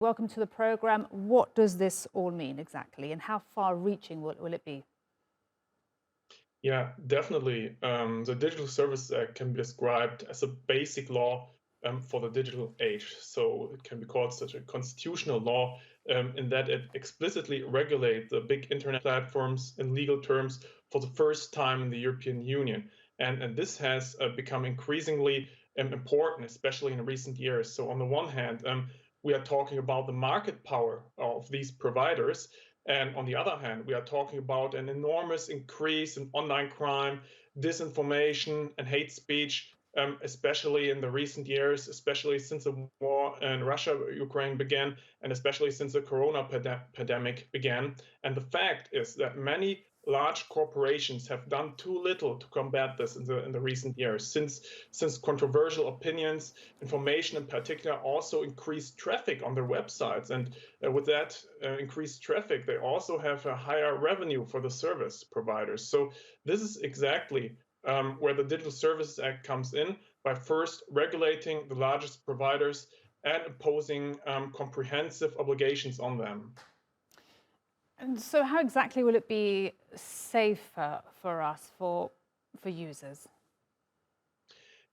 Welcome to the program. What does this all mean exactly, and how far-reaching will it be? Yeah, definitely. The Digital Services Act can be described as a basic law for the digital age. So it can be called such a constitutional law in that it explicitly regulates the big internet platforms in legal terms for the first time in the European Union. And this has become increasingly important, especially in recent years. So on the one hand, we are talking about the market power of these providers. And on the other hand, we are talking about an enormous increase in online crime, disinformation, and hate speech, especially in the recent years, especially since the war in Russia, Ukraine began, and especially since the corona pandemic began. And the fact is that many large corporations have done too little to combat this in the recent years, since controversial opinions, information in particular, also increased traffic on their websites. And with that increased traffic, they also have a higher revenue for the service providers. So this is exactly where the Digital Services Act comes in, by first regulating the largest providers and imposing comprehensive obligations on them. And so how exactly will it be safer for us, for users?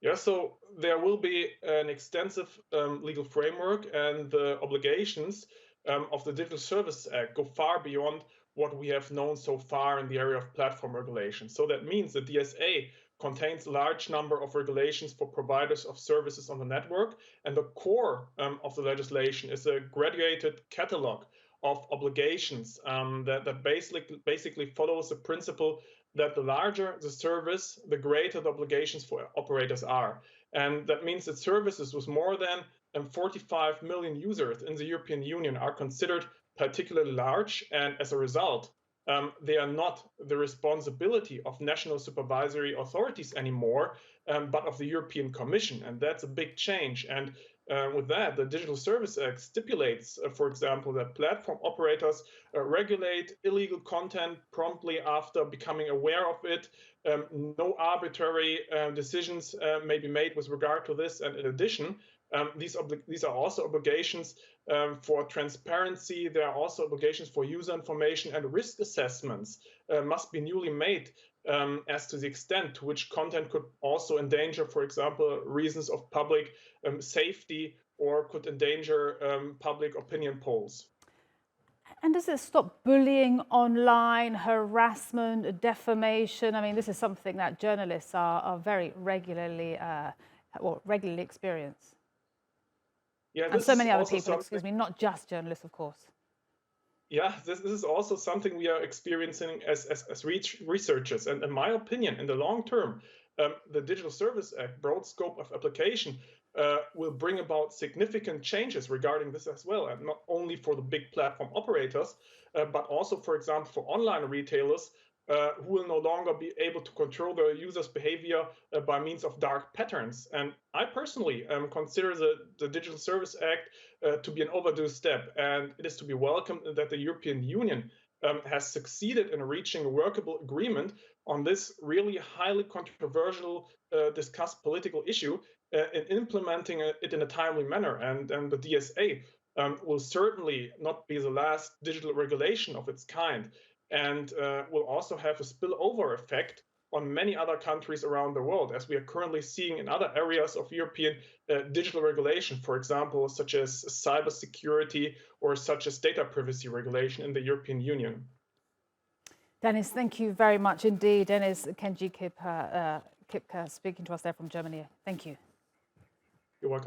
Yeah, so there will be an extensive legal framework, and the obligations of the Digital Services Act go far beyond what we have known so far in the area of platform regulation. So that means the DSA contains a large number of regulations for providers of services on the network, and the core of the legislation is a graduated catalog of obligations that basically follows the principle that the larger the service, the greater the obligations for operators are. And that means that services with more than 45 million users in the European Union are considered particularly large. And as a result, they are not the responsibility of national supervisory authorities anymore, but of the European Commission. And that's a big change. And with that, the Digital Service Act stipulates, for example, that platform operators regulate illegal content promptly after becoming aware of it. No arbitrary decisions may be made with regard to this. And in addition, these are also obligations for transparency. There are also obligations for user information, and risk assessments must be newly made as to the extent to which content could also endanger, for example, reasons of public safety, or could endanger public opinion polls. And does it stop bullying online, harassment, defamation? I mean, this is something that journalists are very regularly, regularly experience. Yeah, And this so is many other also people, excuse something. me, not just journalists, of course. Yeah, this is also something we are experiencing as researchers. And in my opinion, in the long term, the Digital Service Act, broad scope of application, will bring about significant changes regarding this as well. And not only for the big platform operators, but also, for example, for online retailers who will no longer be able to control their users' behavior by means of dark patterns. And I personally consider the Digital Service Act to be an overdue step. And it is to be welcomed that the European Union has succeeded in reaching a workable agreement on this really highly controversial, discussed political issue, in implementing it in a timely manner. And the DSA will certainly not be the last digital regulation of its kind, and will also have a spillover effect on many other countries around the world, as we are currently seeing in other areas of European digital regulation, for example, such as cybersecurity or such as data privacy regulation in the European Union. Dennis, thank you very much indeed. Dennis-Kenji Kipker speaking to us there from Germany. Thank you. You're welcome.